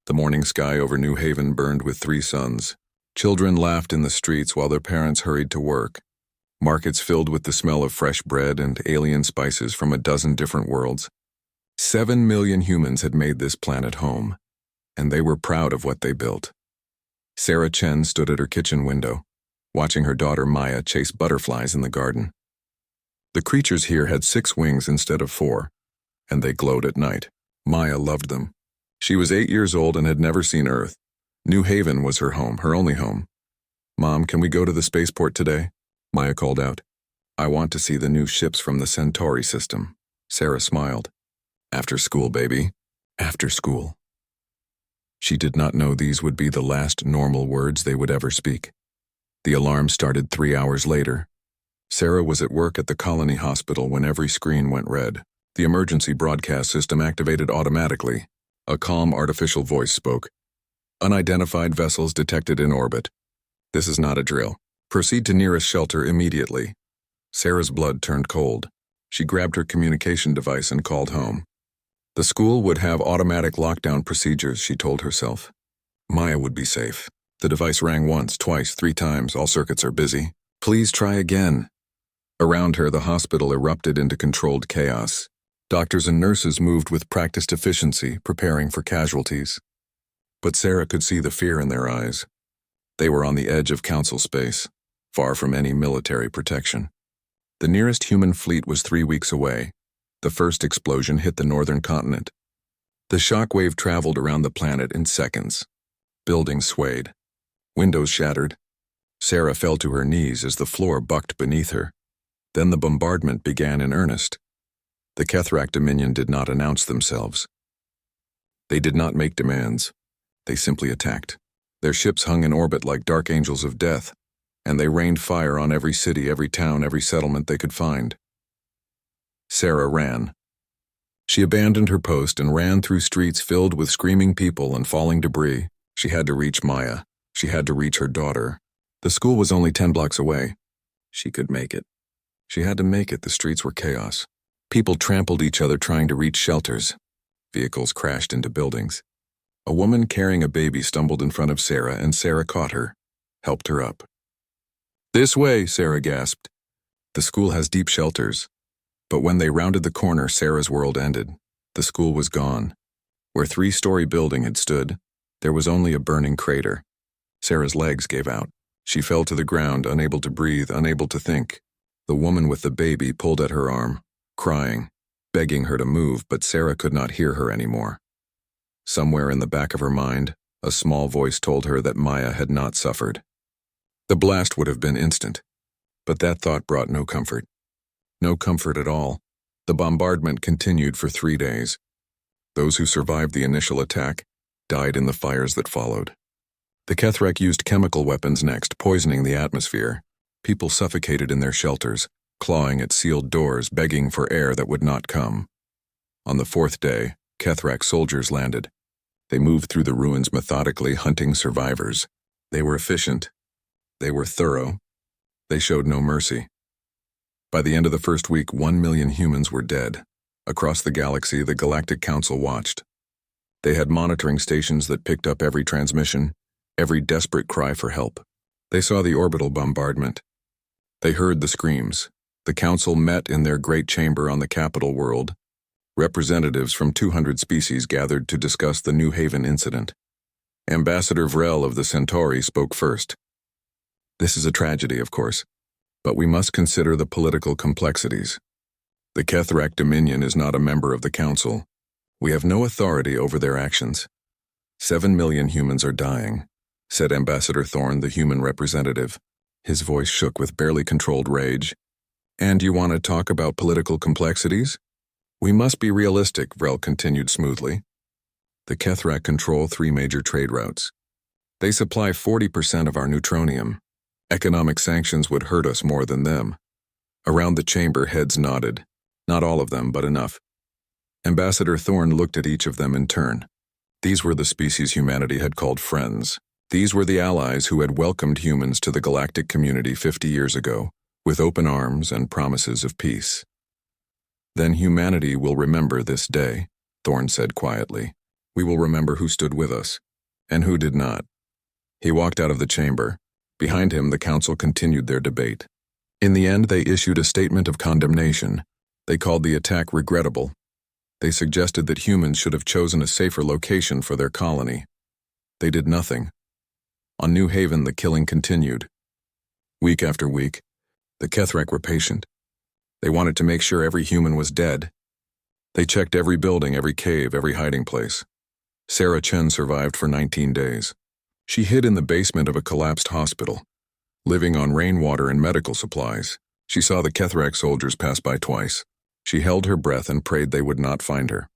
The morning sky over New Haven burned with 3 suns. Children laughed in the streets while their parents hurried to work. Markets filled with the smell of fresh bread and alien spices from a dozen different worlds. 7 million humans had made this planet home, and they were proud of what they built. Sarah Chen stood at her kitchen window, watching her daughter Maya chase butterflies in the garden. The creatures here had 6 wings instead of 4, and they glowed at night. Maya loved them. She was 8 years old and had never seen Earth. New Haven was her home, her only home. "Mom, can we go to the spaceport today?" Maya called out. "I want to see the new ships from the Centauri system." Sarah smiled. "After school, baby. After school." She did not know these would be the last normal words they would ever speak. The alarm started 3 hours later. Sarah was at work at the Colony Hospital when every screen went red. The emergency broadcast system activated automatically. A calm artificial voice spoke. "Unidentified vessels detected in orbit. This is not a drill. Proceed to nearest shelter immediately." Sarah's blood turned cold. She grabbed her communication device and called home. The school would have automatic lockdown procedures, she told herself. Maya would be safe. The device rang once, twice, 3 times. "All circuits are busy. Please try again." Around her, the hospital erupted into controlled chaos. Doctors and nurses moved with practiced efficiency, preparing for casualties. But Sarah could see the fear in their eyes. They were on the edge of council space, far from any military protection. The nearest human fleet was 3 weeks away. The first explosion hit the northern continent. The shockwave traveled around the planet in seconds. Buildings swayed. Windows shattered. Sarah fell to her knees as the floor bucked beneath her. Then the bombardment began in earnest. The Kethrak Dominion did not announce themselves. They did not make demands. They simply attacked. Their ships hung in orbit like dark angels of death, and they rained fire on every city, every town, every settlement they could find. Sarah ran. She abandoned her post and ran through streets filled with screaming people and falling debris. She had to reach Maya. She had to reach her daughter. The school was only 10 blocks away. She could make it. She had to make it. The streets were chaos. People trampled each other trying to reach shelters. Vehicles crashed into buildings. A woman carrying a baby stumbled in front of Sarah, and Sarah caught her, helped her up. "This way," Sarah gasped. The school has deep shelters. But when they rounded the corner, Sarah's world ended. The school was gone. Where 3-story building had stood, there was only a burning crater. Sarah's legs gave out. She fell to the ground, unable to breathe, unable to think. The woman with the baby pulled at her arm, crying, begging her to move, but Sarah could not hear her anymore. Somewhere in the back of her mind, a small voice told her that Maya had not suffered. The blast would have been instant, but that thought brought no comfort. No comfort at all. The bombardment continued for 3 days. Those who survived the initial attack died in the fires that followed. The Kethrak used chemical weapons next, poisoning the atmosphere. People suffocated in their shelters, clawing at sealed doors, begging for air that would not come. On the 4th day, Kethrak soldiers landed. They moved through the ruins methodically, hunting survivors. They were efficient. They were thorough. They showed no mercy. By the end of the first week, 1 million humans were dead. Across the galaxy, the Galactic Council watched. They had monitoring stations that picked up every transmission, every desperate cry for help. They saw the orbital bombardment. They heard the screams. The Council met in their great chamber on the capital world. Representatives from 200 species gathered to discuss the New Haven incident. Ambassador Vrel of the Centauri spoke first. "This is a tragedy, of course, but we must consider the political complexities. The Kethrak Dominion is not a member of the Council. We have no authority over their actions. 7 million humans are dying," said Ambassador Thorne, the human representative. His voice shook with barely controlled rage. "And you want to talk about political complexities? We must be realistic," Vrel continued smoothly. The Kethrak control 3 major trade routes. They supply 40% of our neutronium. Economic sanctions would hurt us more than them. Around the chamber, heads nodded. Not all of them, but enough. Ambassador Thorne looked at each of them in turn. These were the species humanity had called friends. These were the allies who had welcomed humans to the galactic community 50 years ago, with open arms and promises of peace. "Then humanity will remember this day," Thorne said quietly. We will remember who stood with us, and who did not. He walked out of the chamber. Behind him, the council continued their debate. In the end, they issued a statement of condemnation. They called the attack regrettable. They suggested that humans should have chosen a safer location for their colony. They did nothing. On New Haven, the killing continued. Week after week, the Kethrek were patient. They wanted to make sure every human was dead. They checked every building, every cave, every hiding place. Sarah Chen survived for 19 days. She hid in the basement of a collapsed hospital, living on rainwater and medical supplies. She saw the Kethrek soldiers pass by twice. She held her breath and prayed they would not find her.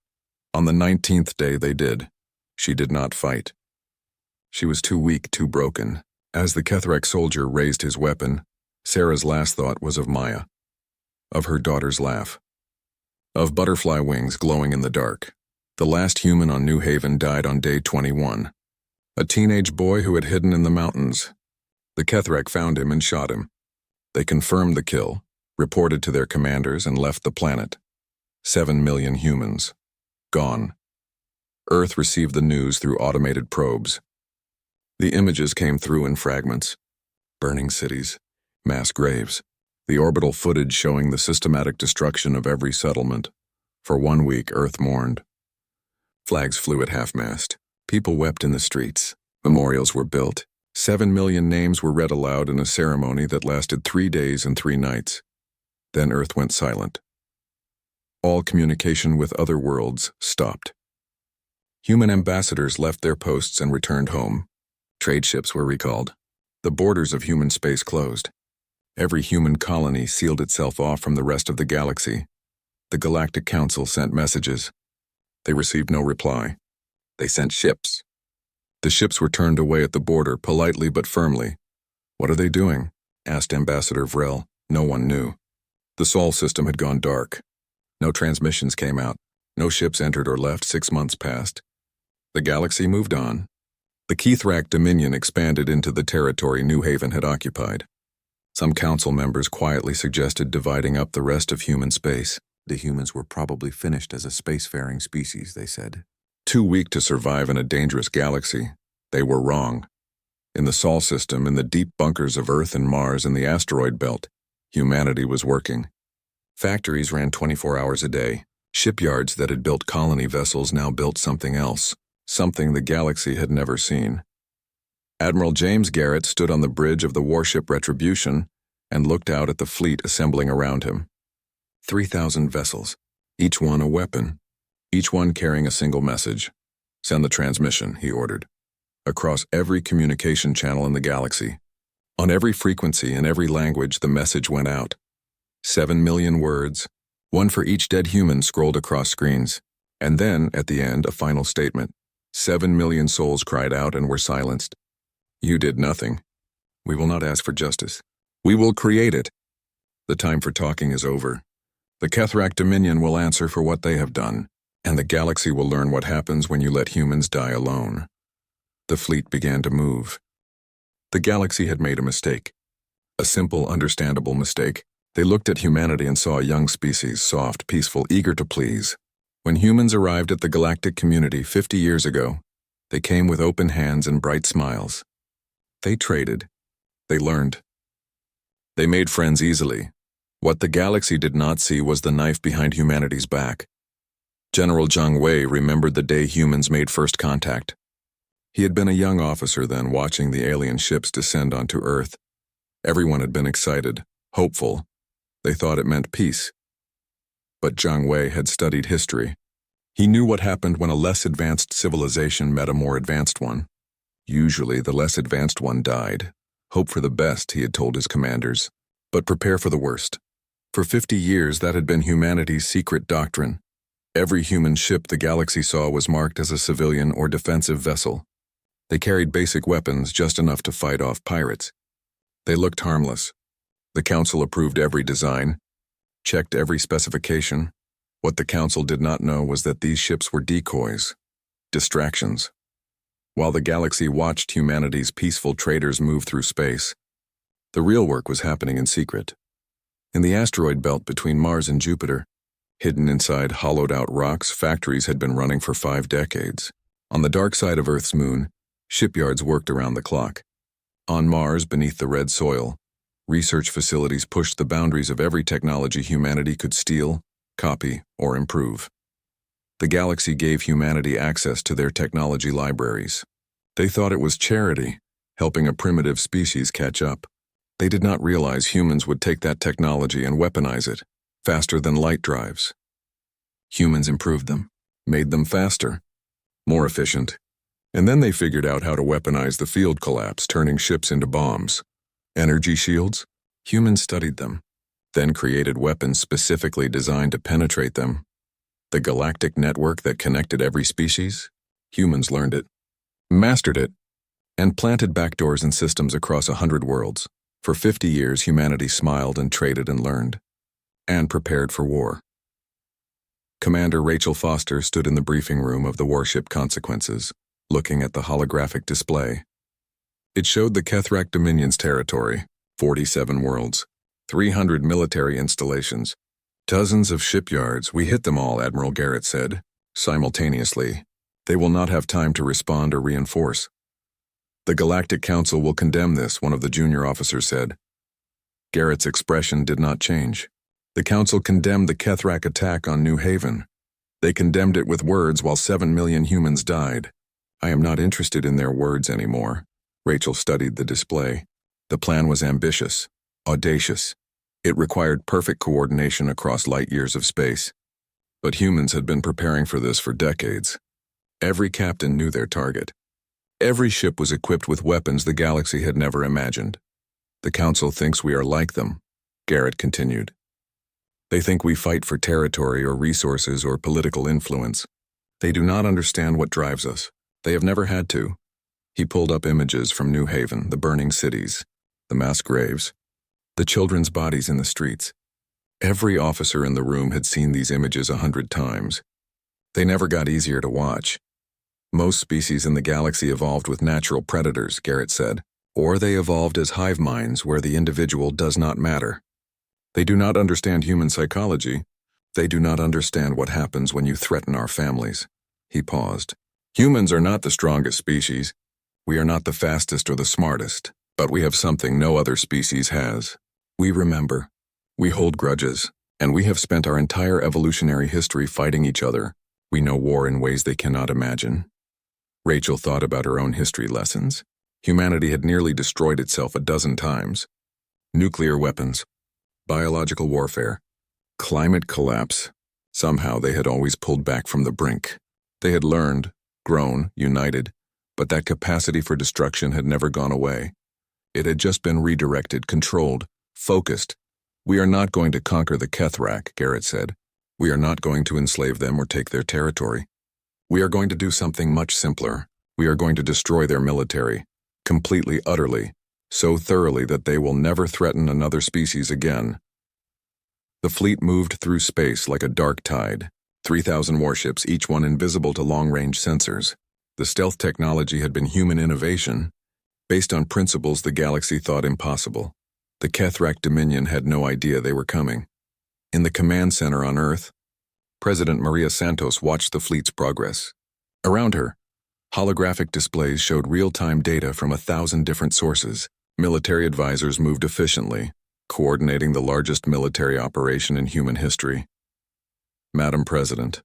On the 19th day they did. She did not fight. She was too weak, too broken. As the Kethrek soldier raised his weapon, Sarah's last thought was of Maya, of her daughter's laugh, of butterfly wings glowing in the dark. The last human on New Haven died on day 21. A teenage boy who had hidden in the mountains. The Kethrek found him and shot him. They confirmed the kill, reported to their commanders, and left the planet. 7 million humans. Gone. Earth received the news through automated probes. The images came through in fragments. Burning cities, mass graves, the orbital footage showing the systematic destruction of every settlement. For 1 week, Earth mourned. Flags flew at half-mast. People wept in the streets. Memorials were built. 7 million names were read aloud in a ceremony that lasted 3 days and 3 nights. Then Earth went silent. All communication with other worlds stopped. Human ambassadors left their posts and returned home. Trade ships were recalled. The borders of human space closed. Every human colony sealed itself off from the rest of the galaxy. The Galactic Council sent messages. They received no reply. They sent ships. The ships were turned away at the border, politely but firmly. "What are they doing?" asked Ambassador Vrel. No one knew. The Sol system had gone dark. No transmissions came out. No ships entered or left. 6 months passed. The galaxy moved on. The Kethrek Dominion expanded into the territory New Haven had occupied. Some council members quietly suggested dividing up the rest of human space. The humans were probably finished as a spacefaring species, they said. Too weak to survive in a dangerous galaxy. They were wrong. In the Sol system, in the deep bunkers of Earth and Mars and the asteroid belt, humanity was working. Factories ran 24 hours a day. Shipyards that had built colony vessels now built something else, something the galaxy had never seen. Admiral James Garrett stood on the bridge of the warship Retribution and looked out at the fleet assembling around him. 3,000 vessels, each one a weapon, each one carrying a single message. "Send the transmission," he ordered, across every communication channel in the galaxy. On every frequency and every language, the message went out. 7 million words, one for each dead human scrolled across screens. And then, at the end, a final statement. 7 million souls cried out and were silenced. "You did nothing. We will not ask for justice. We will create it. The time for talking is over. The Kethrek Dominion will answer for what they have done, and the galaxy will learn what happens when you let humans die alone." The fleet began to move. The galaxy had made a mistake. A simple, understandable mistake. They looked at humanity and saw a young species, soft, peaceful, eager to please. When humans arrived at the galactic community 50 years ago, they came with open hands and bright smiles. They traded. They learned. They made friends easily. What the galaxy did not see was the knife behind humanity's back. General Zhang Wei remembered the day humans made first contact. He had been a young officer then, watching the alien ships descend onto Earth. Everyone had been excited, hopeful. They thought it meant peace. But Zhang Wei had studied history. He knew what happened when a less advanced civilization met a more advanced one. Usually, the less advanced one died. Hope for the best, he had told his commanders, but prepare for the worst. For 50 years, that had been humanity's secret doctrine. Every human ship the galaxy saw was marked as a civilian or defensive vessel. They carried basic weapons, just enough to fight off pirates. They looked harmless. The council approved every design, checked every specification. What the council did not know was that these ships were decoys, distractions. While the galaxy watched humanity's peaceful traders move through space, the real work was happening in secret. In the asteroid belt between Mars and Jupiter, hidden inside hollowed-out rocks, factories had been running for 5 decades. On the dark side of Earth's moon, shipyards worked around the clock. On Mars, beneath the red soil, research facilities pushed the boundaries of every technology humanity could steal, copy, or improve. The galaxy gave humanity access to their technology libraries. They thought it was charity, helping a primitive species catch up. They did not realize humans would take that technology and weaponize it, faster than light drives. Humans improved them, made them faster, more efficient, and then they figured out how to weaponize the field collapse, turning ships into bombs. Energy shields? Humans studied them, then created weapons specifically designed to penetrate them. The galactic network that connected every species? Humans learned it, mastered it, and planted backdoors and systems across 100 worlds. For 50 years, humanity smiled and traded and learned, and prepared for war. Commander Rachel Foster stood in the briefing room of the warship Consequences, looking at the holographic display. It showed the Kethrak Dominion's territory, 47 worlds, 300 military installations, dozens of shipyards. We hit them all, Admiral Garrett said. Simultaneously, they will not have time to respond or reinforce. The Galactic Council will condemn this, one of the junior officers said. Garrett's expression did not change. The Council condemned the Kethrak attack on New Haven. They condemned it with words while 7 million humans died. I am not interested in their words anymore. Rachel studied the display. The plan was ambitious, audacious. It required perfect coordination across light years of space. But humans had been preparing for this for decades. Every captain knew their target. Every ship was equipped with weapons the galaxy had never imagined. The Council thinks we are like them, Garrett continued. They think we fight for territory or resources or political influence. They do not understand what drives us. They have never had to. He pulled up images from New Haven, the burning cities, the mass graves, the children's bodies in the streets. Every officer in the room had seen these images 100 times. They never got easier to watch. Most species in the galaxy evolved with natural predators, Garrett said, or they evolved as hive minds where the individual does not matter. They do not understand human psychology. They do not understand what happens when you threaten our families. He paused. Humans are not the strongest species. We are not the fastest or the smartest, but we have something no other species has. We remember. We hold grudges, and we have spent our entire evolutionary history fighting each other. We know war in ways they cannot imagine. Rachel thought about her own history lessons. Humanity had nearly destroyed itself a dozen times. Nuclear weapons, biological warfare, climate collapse. Somehow they had always pulled back from the brink. They had learned, grown, united, but that capacity for destruction had never gone away. It had just been redirected, controlled, focused. We are not going to conquer the Kethrak, Garrett said. We are not going to enslave them or take their territory. We are going to do something much simpler. We are going to destroy their military, completely, utterly, so thoroughly that they will never threaten another species again. The fleet moved through space like a dark tide, 3,000 warships, each one invisible to long-range sensors. The stealth technology had been human innovation, based on principles the galaxy thought impossible. The Kethrak Dominion had no idea they were coming. In the command center on Earth, President Maria Santos watched the fleet's progress. Around her, holographic displays showed real-time data from 1,000 different sources. Military advisors moved efficiently, coordinating the largest military operation in human history. Madam President,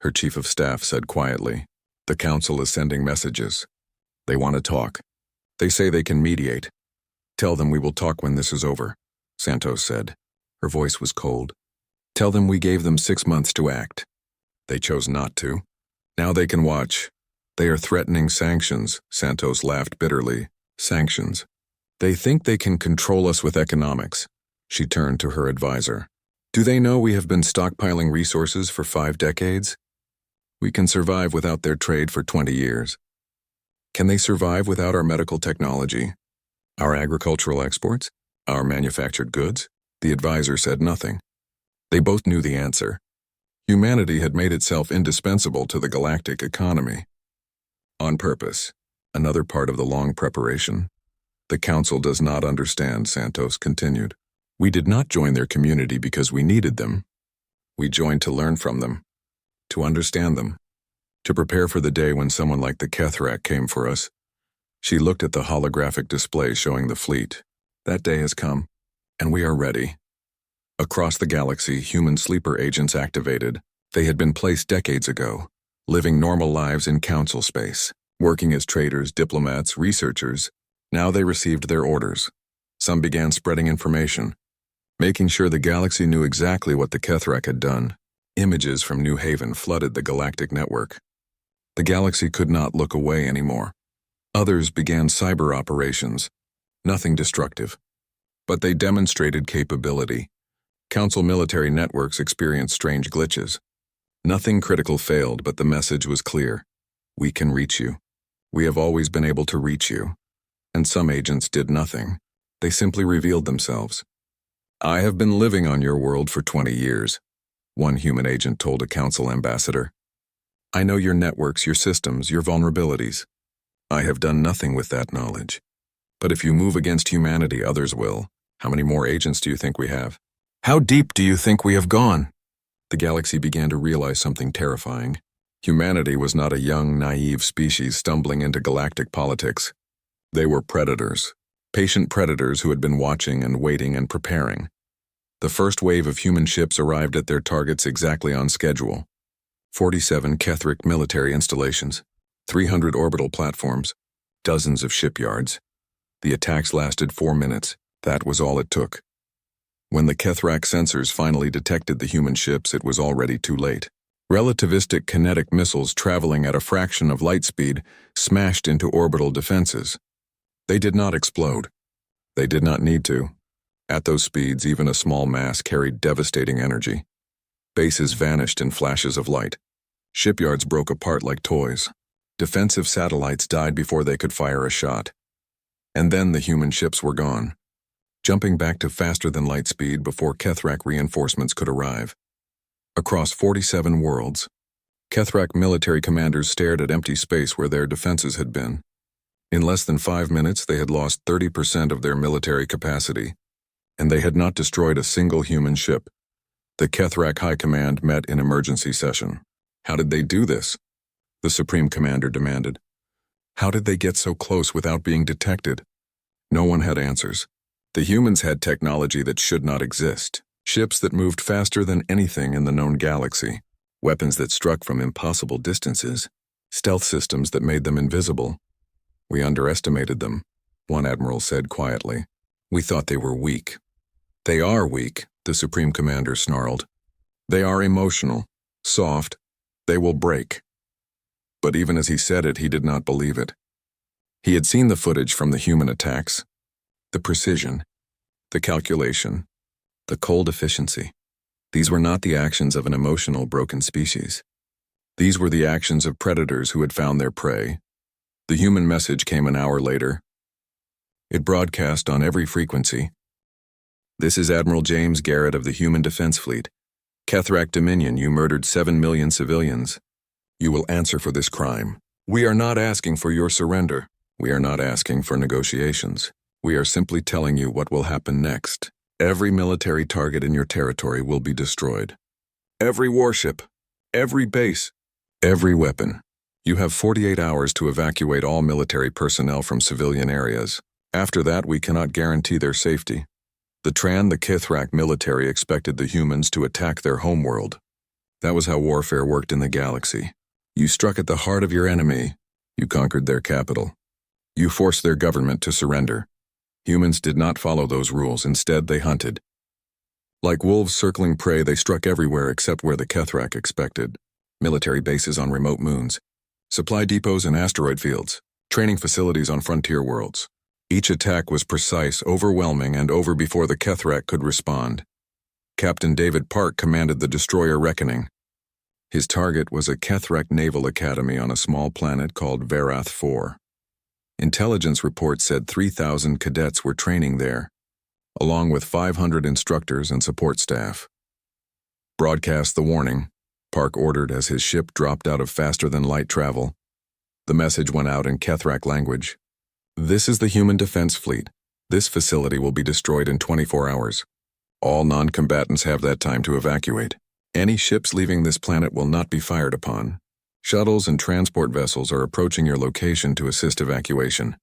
her chief of staff said quietly, the council is sending messages. They want to talk. They say they can mediate. Tell them we will talk when this is over, Santos said. Her voice was cold. Tell them we gave them 6 months to act. They chose not to. Now they can watch. They are threatening sanctions, Santos laughed bitterly. Sanctions. They think they can control us with economics. She turned to her advisor. Do they know we have been stockpiling resources for 5 decades? We can survive without their trade for 20 years. Can they survive without our medical technology? Our agricultural exports? Our manufactured goods? The advisor said nothing. They both knew the answer. Humanity had made itself indispensable to the galactic economy. On purpose, another part of the long preparation. The Council does not understand, Santos continued. We did not join their community because we needed them. We joined to learn from them, to understand them, to prepare for the day when someone like the Kethrak came for us. She looked at the holographic display showing the fleet. That day has come, and we are ready. Across the galaxy, human sleeper agents activated. They had been placed decades ago, living normal lives in council space, working as traders, diplomats, researchers. Now they received their orders. Some began spreading information, making sure the galaxy knew exactly what the Kethrak had done. Images from New Haven flooded the galactic network. The galaxy could not look away anymore. Others began cyber operations. Nothing destructive, but they demonstrated capability. Council military networks experienced strange glitches. Nothing critical failed, but the message was clear. We can reach you. We have always been able to reach you. And some agents did nothing. They simply revealed themselves. I have been living on your world for 20 years, one human agent told a council ambassador. I know your networks, your systems, your vulnerabilities. I have done nothing with that knowledge. But if you move against humanity, others will. How many more agents do you think we have? How deep do you think we have gone? The galaxy began to realize something terrifying. Humanity was not a young, naive species stumbling into galactic politics. They were predators. Patient predators who had been watching and waiting and preparing. The first wave of human ships arrived at their targets exactly on schedule. 47 Kethrak military installations, 300 orbital platforms, dozens of shipyards. The attacks lasted 4 minutes. That was all it took. When the Kethrak sensors finally detected the human ships, it was already too late. Relativistic kinetic missiles traveling at a fraction of light speed smashed into orbital defenses. They did not explode. They did not need to. At those speeds, even a small mass carried devastating energy. Bases vanished in flashes of light. Shipyards broke apart like toys. Defensive satellites died before they could fire a shot. And then the human ships were gone, jumping back to faster-than-light speed before Kethrak reinforcements could arrive. Across 47 worlds, Kethrak military commanders stared at empty space where their defenses had been. In less than 5 minutes, they had lost 30% of their military capacity, and they had not destroyed a single human ship. The Kethrak High Command met in emergency session. How did they do this? The Supreme Commander demanded. How did they get so close without being detected? No one had answers. The humans had technology that should not exist. Ships that moved faster than anything in the known galaxy. Weapons that struck from impossible distances. Stealth systems that made them invisible. We underestimated them, one admiral said quietly. We thought they were weak. They are weak, the Supreme Commander snarled. They are emotional, soft. They will break. But even as he said it, he did not believe it. He had seen the footage from the human attacks. The precision, the calculation, the cold efficiency. These were not the actions of an emotional, broken species. These were the actions of predators who had found their prey. The human message came an hour later. It broadcast on every frequency. This is Admiral James Garrett of the Human Defense Fleet. Kethrak Dominion, you murdered 7 million civilians. You will answer for this crime. We are not asking for your surrender. We are not asking for negotiations. We are simply telling you what will happen next. Every military target in your territory will be destroyed. Every warship, every base, every weapon. You have 48 hours to evacuate all military personnel from civilian areas. After that, we cannot guarantee their safety. The Kethrak military expected the humans to attack their homeworld. That was how warfare worked in the galaxy. You struck at the heart of your enemy. You conquered their capital. You forced their government to surrender. Humans did not follow those rules. Instead, they hunted. Like wolves circling prey, they struck everywhere except where the Kethrak expected. Military bases on remote moons. Supply depots in asteroid fields. Training facilities on frontier worlds. Each attack was precise, overwhelming, and over before the Kethrak could respond. Captain David Park commanded the destroyer Reckoning. His target was a Kethrak Naval Academy on a small planet called Verath 4. Intelligence reports said 3,000 cadets were training there, along with 500 instructors and support staff. Broadcast the warning, Park ordered as his ship dropped out of faster-than-light travel. The message went out in Kethrak language. This is the Human Defense Fleet. This facility will be destroyed in 24 hours. All non-combatants have that time to evacuate. Any ships leaving this planet will not be fired upon. Shuttles and transport vessels are approaching your location to assist evacuation.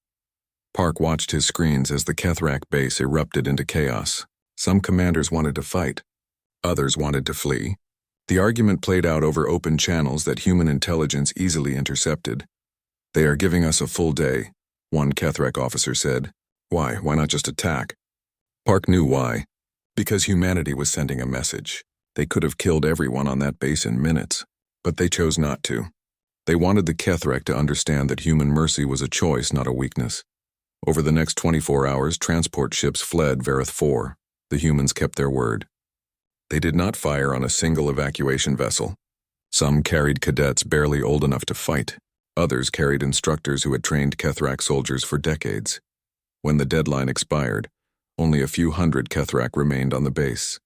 Park watched his screens as the Kethrak base erupted into chaos. Some commanders wanted to fight. Others wanted to flee. The argument played out over open channels that human intelligence easily intercepted. "They are giving us a full day," one Kethrak officer said. "Why? Why not just attack?" Park knew why. Because humanity was sending a message. They could have killed everyone on that base in minutes, but they chose not to. They wanted the Kethrak to understand that human mercy was a choice, not a weakness. Over the next 24 hours, transport ships fled Vareth 4. The humans kept their word. They did not fire on a single evacuation vessel. Some carried cadets barely old enough to fight. Others carried instructors who had trained Kethrak soldiers for decades. When the deadline expired, only a few hundred Kethrak remained on the base.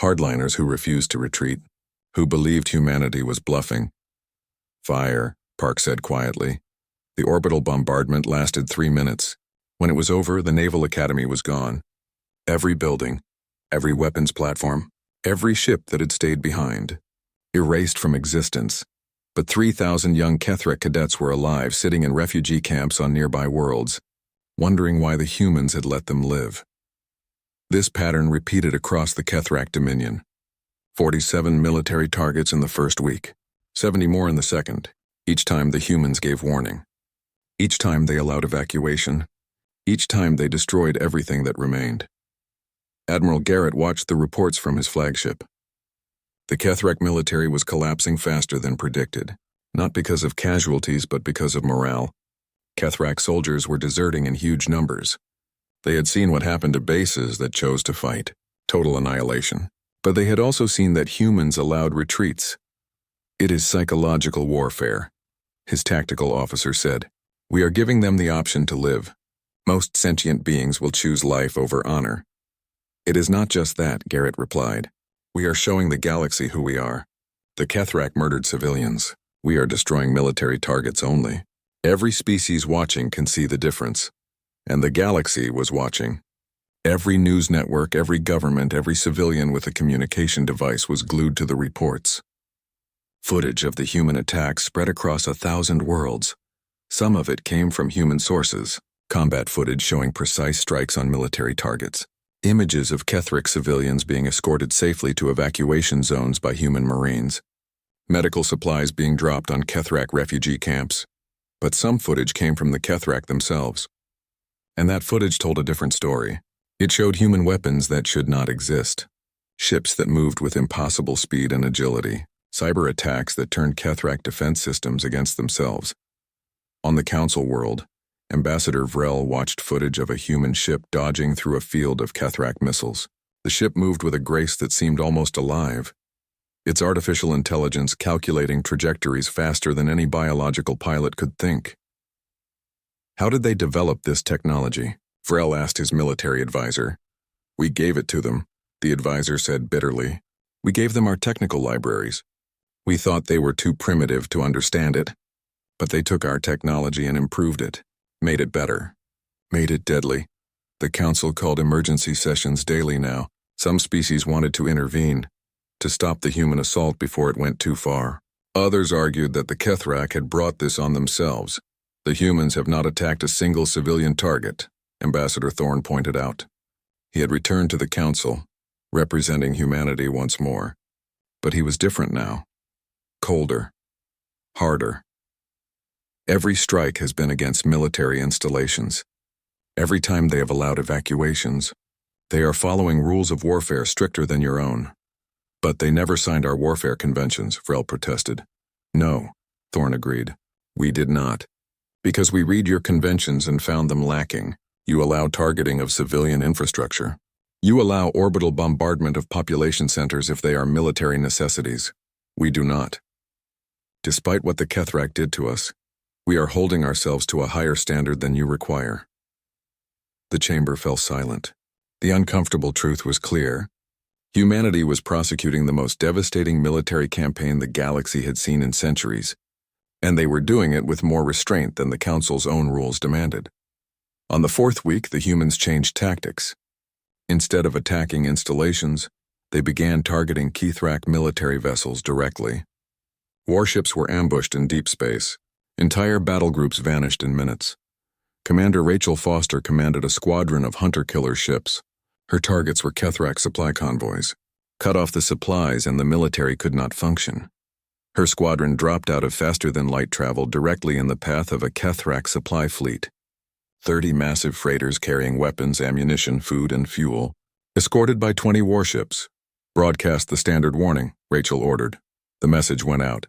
Hardliners who refused to retreat, who believed humanity was bluffing. "Fire," Park said quietly. The orbital bombardment lasted 3 minutes. When it was over, the Naval Academy was gone. Every building, every weapons platform, every ship that had stayed behind, erased from existence. But 3,000 young Kethrak cadets were alive, sitting in refugee camps on nearby worlds, wondering why the humans had let them live. This pattern repeated across the Kethrak Dominion. 47 military targets in the first week, 70 more in the second. Each time the humans gave warning. Each time they allowed evacuation. Each time they destroyed everything that remained. Admiral Garrett watched the reports from his flagship. The Kethrak military was collapsing faster than predicted, not because of casualties but because of morale. Kethrak soldiers were deserting in huge numbers. They had seen what happened to bases that chose to fight, total annihilation. But they had also seen that humans allowed retreats. "It is psychological warfare," his tactical officer said. "We are giving them the option to live. Most sentient beings will choose life over honor." "It is not just that," Garrett replied. "We are showing the galaxy who we are. The Kethrak murdered civilians. We are destroying military targets only. Every species watching can see the difference. And the galaxy was watching. Every news network, every government, every civilian with a communication device was glued to the reports. Footage of the human attack spread across 1,000 worlds. Some of it came from human sources. Combat footage showing precise strikes on military targets. Images of Kethrak civilians being escorted safely to evacuation zones by human marines. Medical supplies being dropped on Kethrak refugee camps. But some footage came from the Kethrak themselves. And that footage told a different story. It showed human weapons that should not exist. Ships that moved with impossible speed and agility. Cyber attacks that turned Kethrak defense systems against themselves. On the Council world, Ambassador Vrel watched footage of a human ship dodging through a field of Kethrak missiles. The ship moved with a grace that seemed almost alive. Its artificial intelligence calculating trajectories faster than any biological pilot could think. "How did they develop this technology?" Vrel asked his military advisor. "We gave it to them," the advisor said bitterly. "We gave them our technical libraries. We thought they were too primitive to understand it. But they took our technology and improved it. Made it better. Made it deadly. The Council called emergency sessions daily now. Some species wanted to intervene, to stop the human assault before it went too far. Others argued that the Kethrak had brought this on themselves. The humans have not attacked a single civilian target," Ambassador Thorne pointed out. He had returned to the Council, representing humanity once more. But he was different now. Colder. Harder. Every strike has been against military installations. Every time they have allowed evacuations, they are following rules of warfare stricter than your own. "But they never signed our warfare conventions," Vrel protested. "No," Thorne agreed. "We did not. Because we read your conventions and found them lacking. You allow targeting of civilian infrastructure. You allow orbital bombardment of population centers if they are military necessities. We do not. Despite what the Kethrak did to us, we are holding ourselves to a higher standard than you require." The chamber fell silent. The uncomfortable truth was clear. Humanity was prosecuting the most devastating military campaign the galaxy had seen in centuries, and they were doing it with more restraint than the Council's own rules demanded. On the 4th week, the humans changed tactics. Instead of attacking installations, they began targeting Kethrak military vessels directly. Warships were ambushed in deep space. Entire battle groups vanished in minutes. Commander Rachel Foster commanded a squadron of hunter-killer ships. Her targets were Kethrak supply convoys. Cut off the supplies and the military could not function. Her squadron dropped out of faster-than-light travel directly in the path of a Kethrak supply fleet. 30 massive freighters carrying weapons, ammunition, food, and fuel, escorted by 20 warships. Broadcast the standard warning, Rachel ordered. The message went out.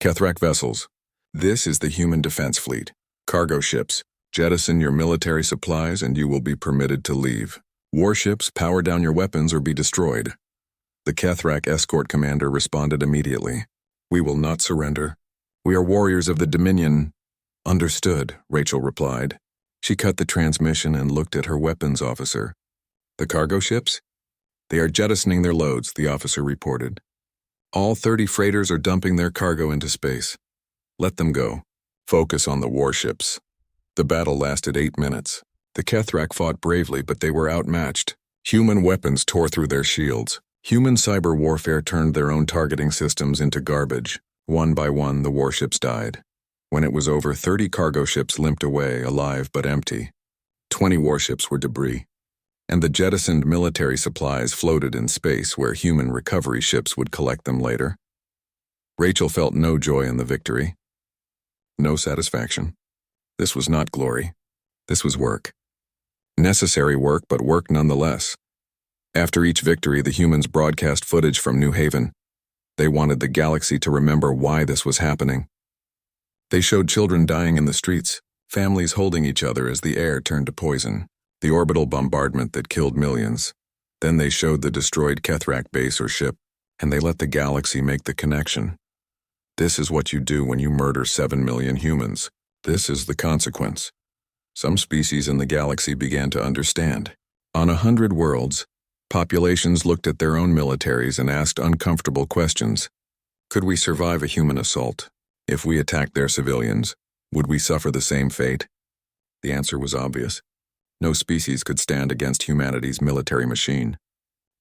Kethrak vessels. This is the human defense fleet. Cargo ships. Jettison your military supplies and you will be permitted to leave. Warships, power down your weapons or be destroyed. The Kethrak escort commander responded immediately. We will not surrender. We are warriors of the Dominion. Understood, Rachel replied. She cut the transmission and looked at her weapons officer. The cargo ships? They are jettisoning their loads, the officer reported. All 30 freighters are dumping their cargo into space. Let them go. Focus on the warships. The battle lasted 8 minutes. The Kethrak fought bravely, but they were outmatched. Human weapons tore through their shields. Human cyber warfare turned their own targeting systems into garbage. One by one, the warships died. When it was over, 30 cargo ships limped away, alive but empty. 20 warships were debris. And the jettisoned military supplies floated in space where human recovery ships would collect them later. Rachel felt no joy in the victory. No satisfaction. This was not glory. This was work. Necessary work, but work nonetheless. After each victory, the humans broadcast footage from New Haven. They wanted the galaxy to remember why this was happening. They showed children dying in the streets, families holding each other as the air turned to poison, the orbital bombardment that killed millions. Then they showed the destroyed Kethrak base or ship, and they let the galaxy make the connection. This is what you do when you murder 7 million humans. This is the consequence. Some species in the galaxy began to understand. On 100 worlds, populations looked at their own militaries and asked uncomfortable questions. Could we survive a human assault? If we attacked their civilians, would we suffer the same fate? The answer was obvious. No species could stand against humanity's military machine.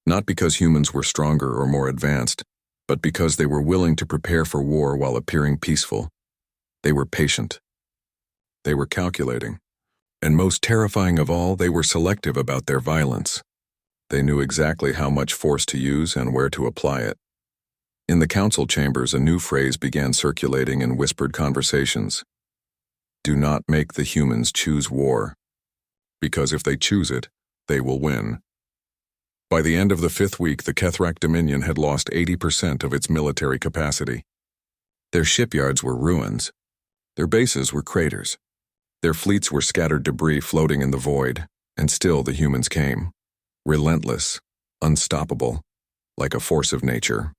Not because humans were stronger or more advanced, but because they were willing to prepare for war while appearing peaceful. They were patient. They were calculating. And most terrifying of all, they were selective about their violence. They knew exactly how much force to use and where to apply it. In the council chambers, a new phrase began circulating in whispered conversations. Do not make the humans choose war. Because if they choose it, they will win. By the end of the 5th week, the Kethrak Dominion had lost 80% of its military capacity. Their shipyards were ruins. Their bases were craters. Their fleets were scattered debris floating in the void, and still the humans came. Relentless, unstoppable, like a force of nature.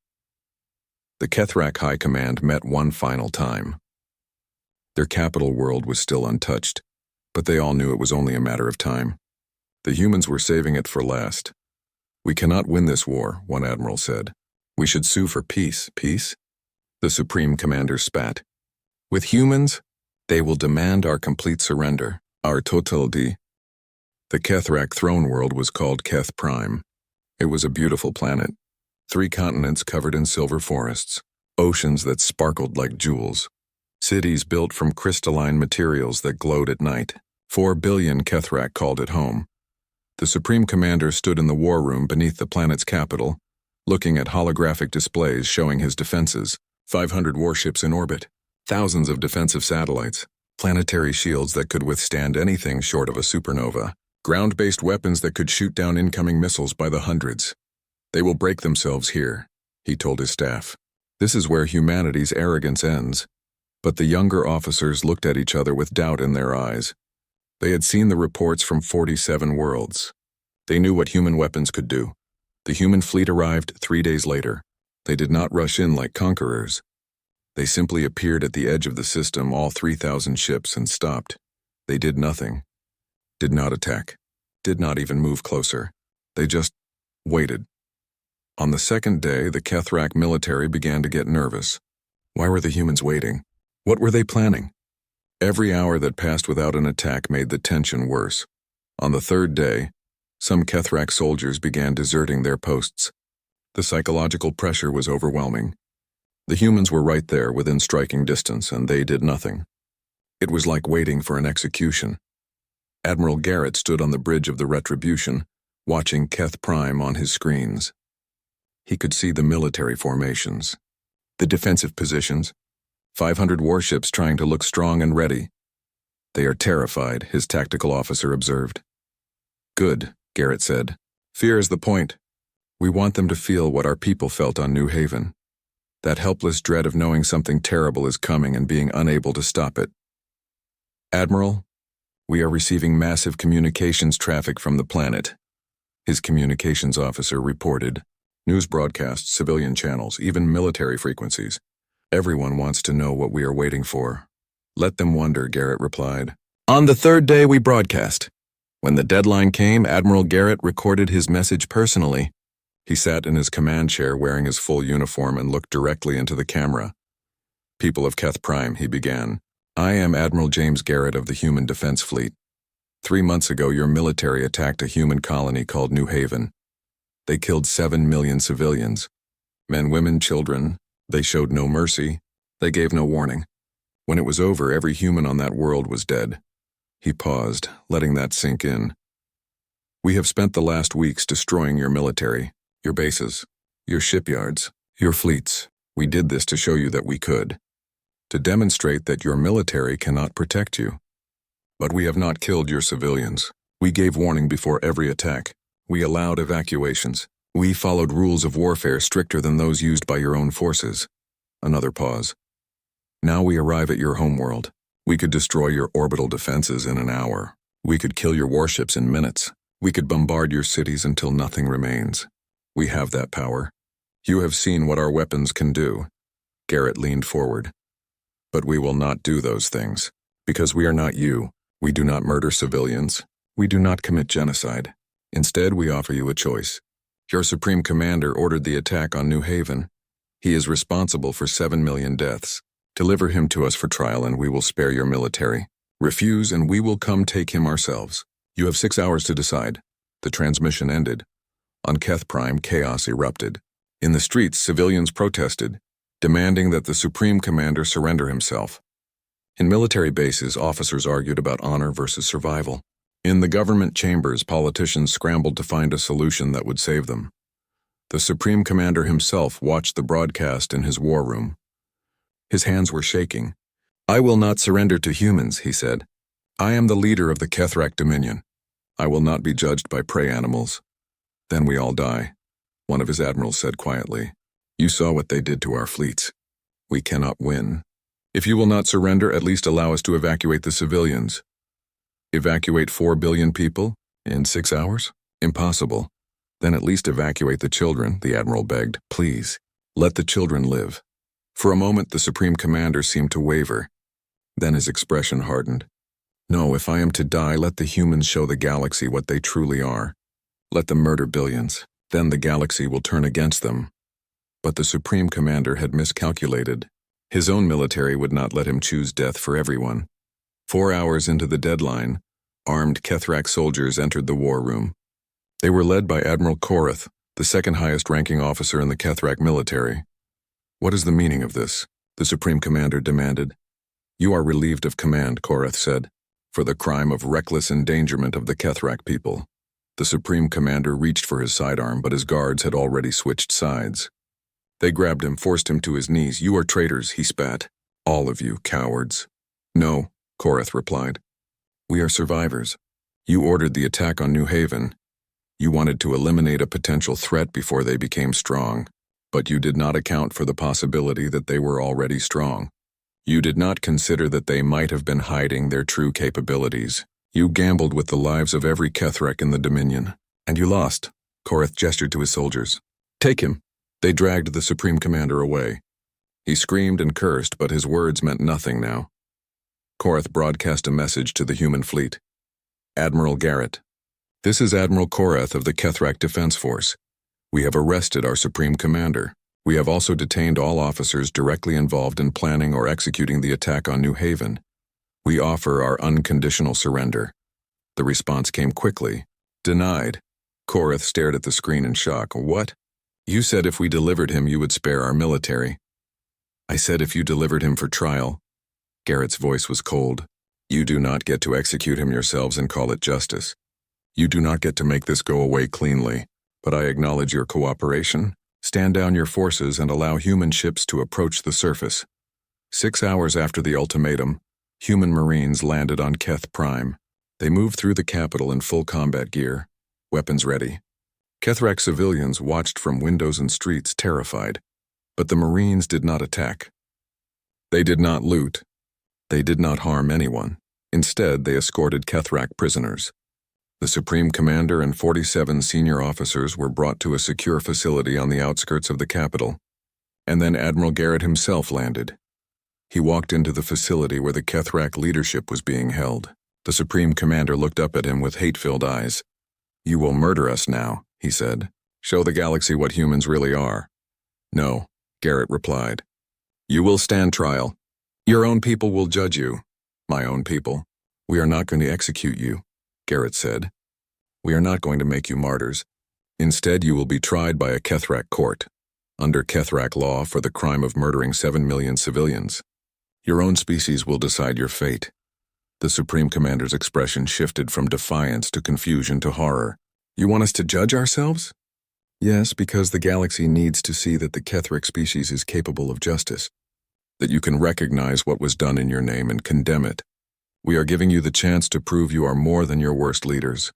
The Kethrak High Command met one final time. Their capital world was still untouched, but they all knew it was only a matter of time. The humans were saving it for last. We cannot win this war, one admiral said. We should sue for peace. Peace? The Supreme Commander spat. With humans, they will demand our complete surrender, our totality. The Kethrak throne world was called Keth Prime. It was a beautiful planet. 3 continents covered in silver forests, oceans that sparkled like jewels, cities built from crystalline materials that glowed at night. 4 billion Kethrak called it home. The Supreme Commander stood in the war room beneath the planet's capital, looking at holographic displays showing his defenses, 500 warships in orbit, thousands of defensive satellites, planetary shields that could withstand anything short of a supernova, ground-based weapons that could shoot down incoming missiles by the hundreds. They will break themselves here, he told his staff. This is where humanity's arrogance ends. But the younger officers looked at each other with doubt in their eyes. They had seen the reports from 47 worlds. They knew what human weapons could do. The human fleet arrived 3 days later. They did not rush in like conquerors. They simply appeared at the edge of the system, all 3,000 ships, and stopped. They did nothing. Did not attack. Did not even move closer. They just waited. On the 2nd day, the Kethrak military began to get nervous. Why were the humans waiting? What were they planning? Every hour that passed without an attack made the tension worse. On the 3rd day, some Kethrak soldiers began deserting their posts. The psychological pressure was overwhelming. The humans were right there within striking distance, and they did nothing. It was like waiting for an execution. Admiral Garrett stood on the bridge of the Retribution, watching Keth Prime on his screens. He could see the military formations, the defensive positions, 500 warships trying to look strong and ready. They are terrified, his tactical officer observed. Good, Garrett said. Fear is the point. We want them to feel what our people felt on New Haven. That helpless dread of knowing something terrible is coming and being unable to stop it. Admiral, we are receiving massive communications traffic from the planet. His communications officer reported. News broadcasts, civilian channels, even military frequencies. Everyone wants to know what we are waiting for. Let them wonder, Garrett replied. On the third day we broadcast. When the deadline came, Admiral Garrett recorded his message personally. He sat in his command chair wearing his full uniform and looked directly into the camera. People of Keth Prime, he began. I am Admiral James Garrett of the Human Defense Fleet. 3 months ago, your military attacked a human colony called New Haven. They killed 7 million civilians. Men, women, children. They showed no mercy. They gave no warning. When it was over, every human on that world was dead. He paused, letting that sink in. We have spent the last weeks destroying your military, your bases, your shipyards, your fleets. We did this to show you that we could. To demonstrate that your military cannot protect you. But we have not killed your civilians. We gave warning before every attack. We allowed evacuations. We followed rules of warfare stricter than those used by your own forces. Another pause. Now we arrive at your homeworld. We could destroy your orbital defenses in an hour. We could kill your warships in minutes. We could bombard your cities until nothing remains. We have that power. You have seen what our weapons can do. Garrett leaned forward. But we will not do those things. Because we are not you. We do not murder civilians. We do not commit genocide. Instead, we offer you a choice. Your Supreme Commander ordered the attack on New Haven. He is responsible for 7 million deaths. Deliver him to us for trial and we will spare your military. Refuse and we will come take him ourselves. You have 6 hours to decide. The transmission ended. On Keth Prime, chaos erupted. In the streets, civilians protested, demanding that the Supreme Commander surrender himself. In military bases, officers argued about honor versus survival. In the government chambers, politicians scrambled to find a solution that would save them. The Supreme Commander himself watched the broadcast in his war room. His hands were shaking. I will not surrender to humans, he said. I am the leader of the Kethrak Dominion. I will not be judged by prey animals. Then we all die, one of his admirals said quietly. You saw what they did to our fleets. We cannot win. If you will not surrender, at least allow us to evacuate the civilians. Evacuate 4 billion people in 6 hours? Impossible. Then at least evacuate the children, the admiral begged. Please, let the children live. For a moment, the Supreme Commander seemed to waver. Then his expression hardened. No, if I am to die, let the humans show the galaxy what they truly are. Let them murder billions. Then the galaxy will turn against them. But the Supreme Commander had miscalculated. His own military would not let him choose death for everyone. 4 hours into the deadline, armed Kethrak soldiers entered the war room. They were led by Admiral Koreth, the second highest ranking officer in the Kethrak military. What is the meaning of this? The Supreme Commander demanded. You are relieved of command, Koreth said, for the crime of reckless endangerment of the Kethrak people. The Supreme Commander reached for his sidearm, but his guards had already switched sides. They grabbed him, forced him to his knees. You are traitors, he spat. All of you, cowards. No, Koreth replied. We are survivors. You ordered the attack on New Haven. You wanted to eliminate a potential threat before they became strong, but you did not account for the possibility that they were already strong. You did not consider that they might have been hiding their true capabilities. You gambled with the lives of every Kethrak in the Dominion, and you lost. Koreth gestured to his soldiers. Take him. They dragged the Supreme Commander away. He screamed and cursed, but his words meant nothing now. Koreth broadcast a message to the human fleet. Admiral Garrett. This is Admiral Koreth of the Kethrak Defense Force. We have arrested our Supreme Commander. We have also detained all officers directly involved in planning or executing the attack on New Haven. We offer our unconditional surrender. The response came quickly. Denied. Koreth stared at the screen in shock. What? You said if we delivered him you would spare our military. I said if you delivered him for trial. Garrett's voice was cold. You do not get to execute him yourselves and call it justice. You do not get to make this go away cleanly, but I acknowledge your cooperation. Stand down your forces and allow human ships to approach the surface. 6 hours after the ultimatum, human Marines landed on Keth Prime. They moved through the capital in full combat gear, weapons ready. Kethrak civilians watched from windows and streets, terrified, but the Marines did not attack. They did not loot. They did not harm anyone. Instead, they escorted Kethrak prisoners. The Supreme Commander and 47 senior officers were brought to a secure facility on the outskirts of the capital, and then Admiral Garrett himself landed. He walked into the facility where the Kethrak leadership was being held. The Supreme Commander looked up at him with hate-filled eyes. "You will murder us now," he said. "Show the galaxy what humans really are." "No," Garrett replied. "You will stand trial. Your own people will judge you." "My own people? We are not going to execute you," Garrett said. "We are not going to make you martyrs. Instead, you will be tried by a Kethrak court, under Kethrak law for the crime of murdering 7 million civilians. Your own species will decide your fate." The Supreme Commander's expression shifted from defiance to confusion to horror. "You want us to judge ourselves?" "Yes, because the galaxy needs to see that the Kethrak species is capable of justice, that you can recognize what was done in your name and condemn it. We are giving you the chance to prove you are more than your worst leaders."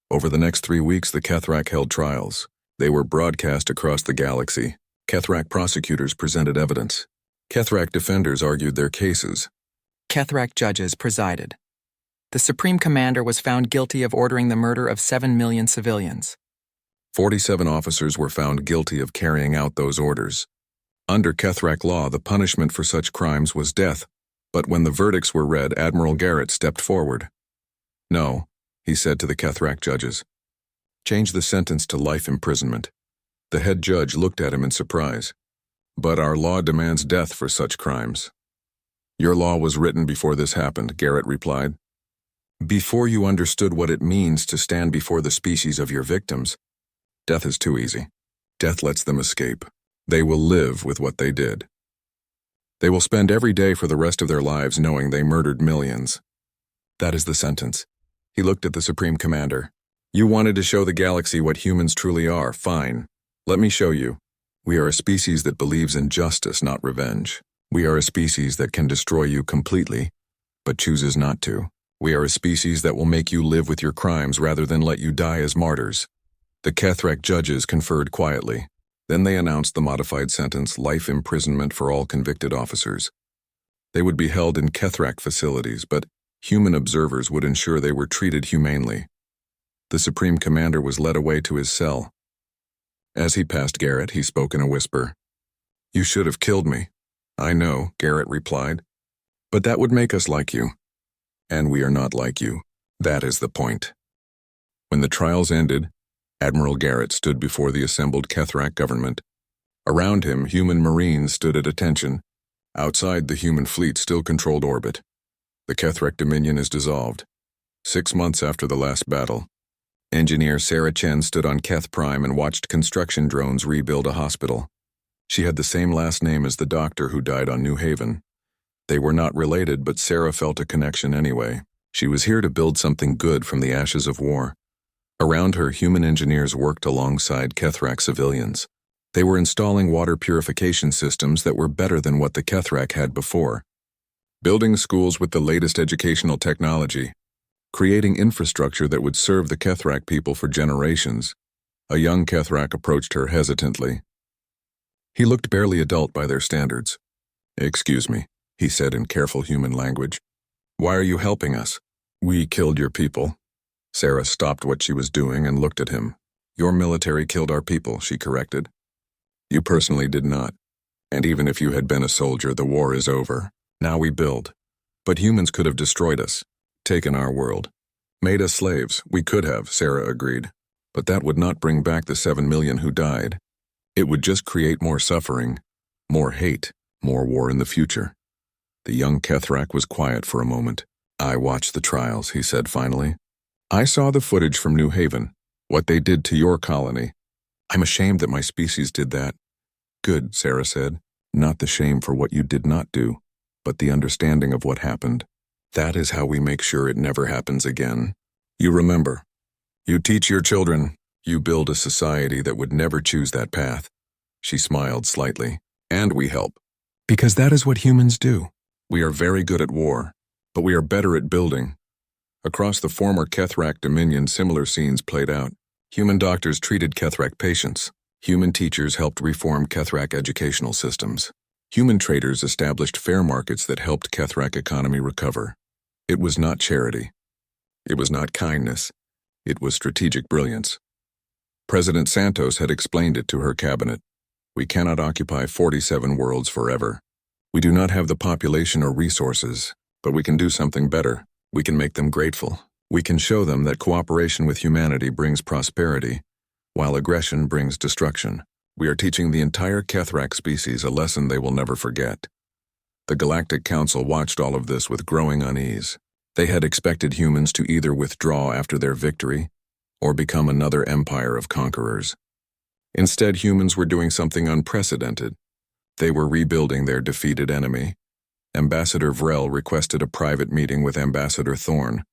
Over the next 3 weeks, the Kethrak held trials. They were broadcast across the galaxy. Kethrak prosecutors presented evidence. Kethrak defenders argued their cases. Kethrak judges presided. The Supreme Commander was found guilty of ordering the murder of 7 million civilians. 47 officers were found guilty of carrying out those orders. Under Kethrak law, the punishment for such crimes was death, but when the verdicts were read, Admiral Garrett stepped forward. "No," he said to the Kethrak judges. "Change the sentence to life imprisonment." The head judge looked at him in surprise. "But our law demands death for such crimes." "Your law was written before this happened," Garrett replied. "Before you understood what it means to stand before the species of your victims. Death is too easy. Death lets them escape. They will live with what they did. They will spend every day for the rest of their lives knowing they murdered millions. That is the sentence." He looked at the Supreme Commander. "You wanted to show the galaxy what humans truly are. Fine. Let me show you. We are a species that believes in justice, not revenge. We are a species that can destroy you completely, but chooses not to. We are a species that will make you live with your crimes rather than let you die as martyrs." The Kethrak judges conferred quietly. Then they announced the modified sentence, life imprisonment for all convicted officers. They would be held in Kethrak facilities, but human observers would ensure they were treated humanely. The Supreme Commander was led away to his cell. As he passed Garrett, he spoke in a whisper. "You should have killed me." "I know," Garrett replied. "But that would make us like you. And we are not like you. That is the point." When the trials ended, Admiral Garrett stood before the assembled Kethrak government. Around him, human Marines stood at attention. Outside, the human fleet still controlled orbit. The Kethrak Dominion is dissolved. 6 months after the last battle, engineer Sarah Chen stood on Keth Prime and watched construction drones rebuild a hospital. She had the same last name as the doctor who died on New Haven. They were not related, but Sarah felt a connection anyway. She was here to build something good from the ashes of war. Around her, human engineers worked alongside Kethrak civilians. They were installing water purification systems that were better than what the Kethrak had before, building schools with the latest educational technology, creating infrastructure that would serve the Kethrak people for generations. A young Kethrak approached her hesitantly. He looked barely adult by their standards. "Excuse me," he said in careful human language. "Why are you helping us?" "We killed your people." Sarah stopped what she was doing and looked at him. "Your military killed our people," she corrected. "You personally did not. And even if you had been a soldier, the war is over. Now we build. But humans could have destroyed us, taken our world, made us slaves. We could have," Sarah agreed. "But that would not bring back the 7 million who died. It would just create more suffering, more hate, more war in the future." The young Kethrak was quiet for a moment. "I watched the trials," he said finally. "I saw the footage from New Haven, what they did to your colony. I'm ashamed that my species did that." "Good," Sarah said. Not the shame for what you did not do, but the understanding of what happened. That is how we make sure it never happens again. You remember. You teach your children. You build a society that would never choose that path. She smiled slightly. And we help. Because that is what humans do. We are very good at war, but we are better at building. Across the former Kethrak dominion, similar scenes played out. Human doctors treated Kethrak patients. Human teachers helped reform Kethrak educational systems. Human traders established fair markets that helped Kethrak economy recover. It was not charity. It was not kindness. It was strategic brilliance. President Santos had explained it to her cabinet. We cannot occupy 47 worlds forever. We do not have the population or resources, but we can do something better. We can make them grateful. We can show them that cooperation with humanity brings prosperity, while aggression brings destruction. We are teaching the entire Kethrak species a lesson they will never forget. The Galactic Council watched all of this with growing unease. They had expected humans to either withdraw after their victory or become another empire of conquerors. Instead, humans were doing something unprecedented. They were rebuilding their defeated enemy. Ambassador Vrel requested a private meeting with Ambassador Thorn.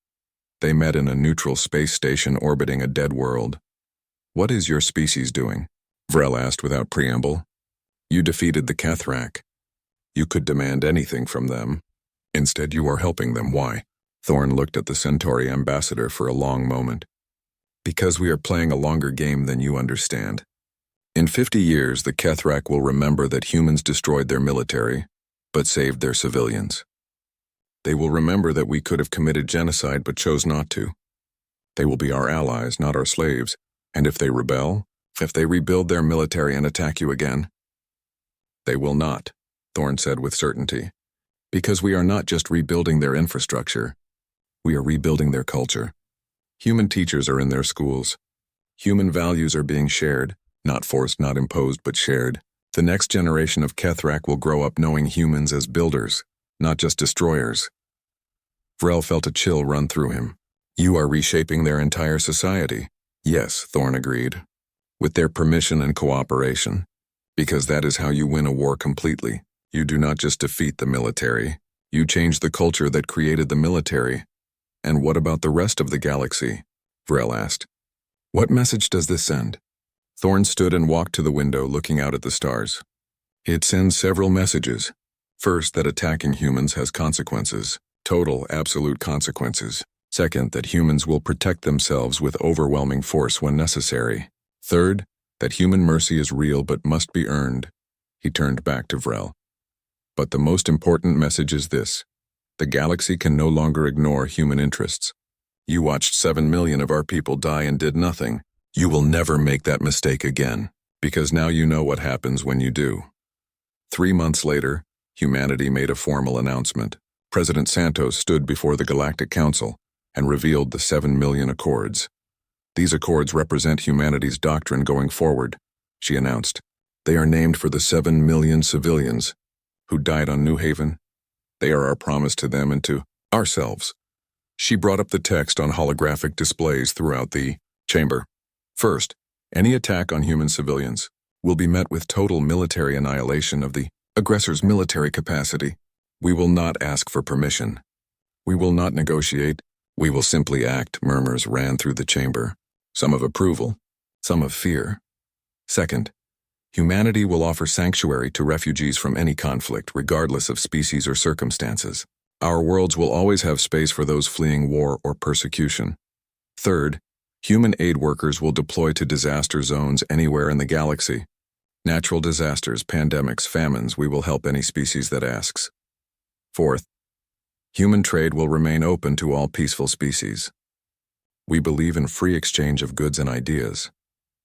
They met in a neutral space station orbiting a dead world. What is your species doing? Vrel asked without preamble. You defeated the Kethrak. You could demand anything from them. Instead, you are helping them. Why? Thorn looked at the Centauri ambassador for a long moment. Because we are playing a longer game than you understand. In 50 years, the Kethrak will remember that humans destroyed their military, but saved their civilians. They will remember that we could have committed genocide but chose not to. They will be our allies, not our slaves. And if they rebel, if they rebuild their military and attack you again? They will not, Thorn said with certainty. Because we are not just rebuilding their infrastructure, we are rebuilding their culture. Human teachers are in their schools. Human values are being shared, not forced, not imposed, but shared. The next generation of Kethrak will grow up knowing humans as builders, not just destroyers. Vrel felt a chill run through him. You are reshaping their entire society. Yes, Thorn agreed. With their permission and cooperation. Because that is how you win a war completely. You do not just defeat the military. You change the culture that created the military. And what about the rest of the galaxy? Vrel asked. What message does this send? Thorn stood and walked to the window, looking out at the stars. It sends several messages. First, that attacking humans has consequences. Total, absolute consequences. Second, that humans will protect themselves with overwhelming force when necessary. Third, that human mercy is real but must be earned. He turned back to Vrel. But the most important message is this. The galaxy can no longer ignore human interests. You watched 7 million of our people die and did nothing. You will never make that mistake again, because now you know what happens when you do. 3 months later, humanity made a formal announcement. President Santos stood before the Galactic Council and revealed the 7 million accords. These accords represent humanity's doctrine going forward, she announced. They are named for the 7 million civilians who died on New Haven. They are our promise to them and to ourselves. She brought up the text on holographic displays throughout the chamber. First, any attack on human civilians will be met with total military annihilation of the aggressor's military capacity. We will not ask for permission. We will not negotiate. We will simply act. Murmurs ran through the chamber, some of approval, some of fear. Second, humanity will offer sanctuary to refugees from any conflict, regardless of species or circumstances. Our worlds will always have space for those fleeing war or persecution. Third, human aid workers will deploy to disaster zones anywhere in the galaxy. Natural disasters, pandemics, famines, we will help any species that asks. Fourth, human trade will remain open to all peaceful species. We believe in free exchange of goods and ideas.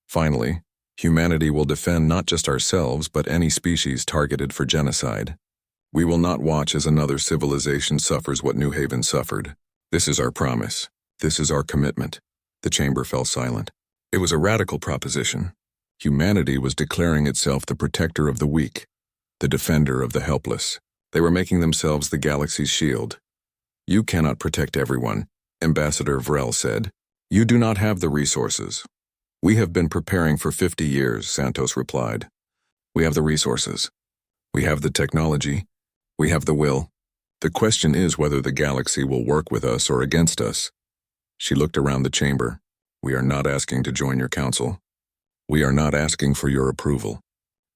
Finally, humanity will defend not just ourselves but any species targeted for genocide. We will not watch as another civilization suffers what New Haven suffered. This is our promise. This is our commitment. The chamber fell silent. It was a radical proposition. Humanity was declaring itself the protector of the weak, the defender of the helpless. They were making themselves the galaxy's shield. You cannot protect everyone, Ambassador Vrel said. You do not have the resources. We have been preparing for 50 years, Santos replied. We have the resources. We have the technology. We have the will. The question is whether the galaxy will work with us or against us. She looked around the chamber. We are not asking to join your council. We are not asking for your approval.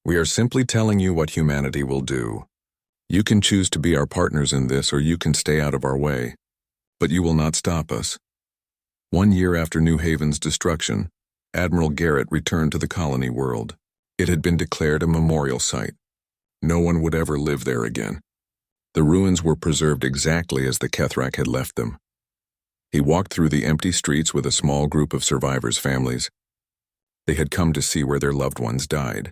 We are simply telling you what humanity will do. You can choose to be our partners in this, or you can stay out of our way. But you will not stop us. 1 year after New Haven's destruction, Admiral Garrett returned to the colony world. It had been declared a memorial site. No one would ever live there again. The ruins were preserved exactly as the Kethrak had left them. He walked through the empty streets with a small group of survivors' families. They had come to see where their loved ones died,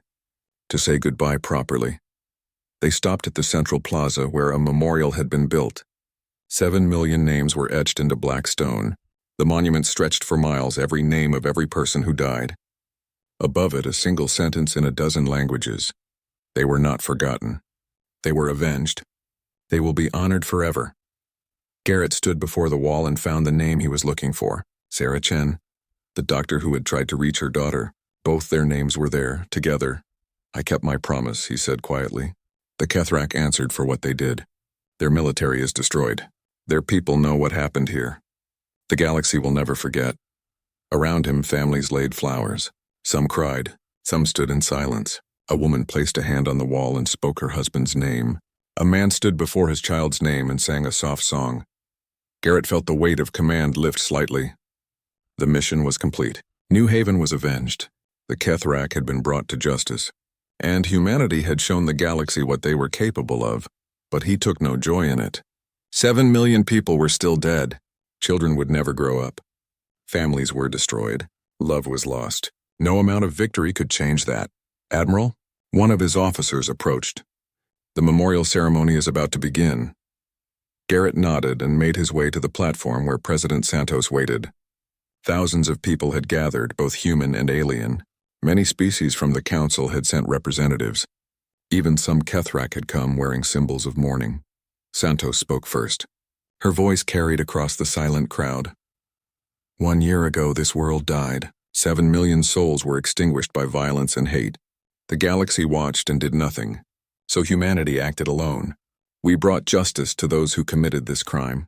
to say goodbye properly. They stopped at the central plaza where a memorial had been built. 7 million names were etched into black stone. The monument stretched for miles, every name of every person who died. Above it, a single sentence in a dozen languages. They were not forgotten. They were avenged. They will be honored forever. Garrett stood before the wall and found the name he was looking for. Sarah Chen, the doctor who had tried to reach her daughter. Both their names were there, together. I kept my promise, he said quietly. The Kethrak answered for what they did. Their military is destroyed. Their people know what happened here. The galaxy will never forget. Around him, families laid flowers. Some cried. Some stood in silence. A woman placed a hand on the wall and spoke her husband's name. A man stood before his child's name and sang a soft song. Garrett felt the weight of command lift slightly. The mission was complete. New Haven was avenged. The Kethrak had been brought to justice. And humanity had shown the galaxy what they were capable of, but he took no joy in it. 7 million people were still dead. Children would never grow up. Families were destroyed. Love was lost. No amount of victory could change that. Admiral, one of his officers approached. The memorial ceremony is about to begin. Garrett nodded and made his way to the platform where President Santos waited. Thousands of people had gathered, both human and alien. Many species from the council had sent representatives. Even some Kethrak had come wearing symbols of mourning. Santos spoke first. Her voice carried across the silent crowd. 1 year ago, this world died. 7 million souls were extinguished by violence and hate. The galaxy watched and did nothing. So humanity acted alone. We brought justice to those who committed this crime.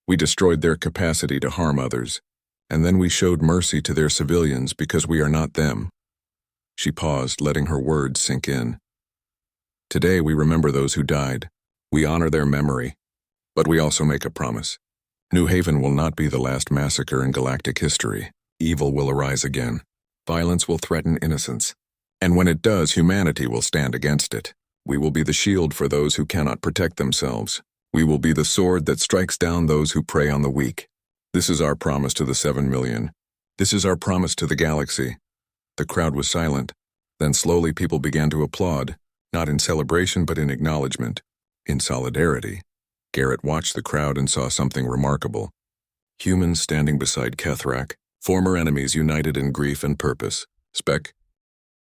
We destroyed their capacity to harm others, and then we showed mercy to their civilians because we are not them. She paused, letting her words sink in. Today we remember those who died. We honor their memory. But we also make a promise. New Haven will not be the last massacre in galactic history. Evil will arise again. Violence will threaten innocence. And when it does, humanity will stand against it. We will be the shield for those who cannot protect themselves. We will be the sword that strikes down those who prey on the weak. This is our promise to the 7 million. This is our promise to the galaxy. The crowd was silent. Then slowly people began to applaud, not in celebration but in acknowledgement, in solidarity. Garrett watched the crowd and saw something remarkable. Humans standing beside Kethrak, former enemies united in grief and purpose. Spec,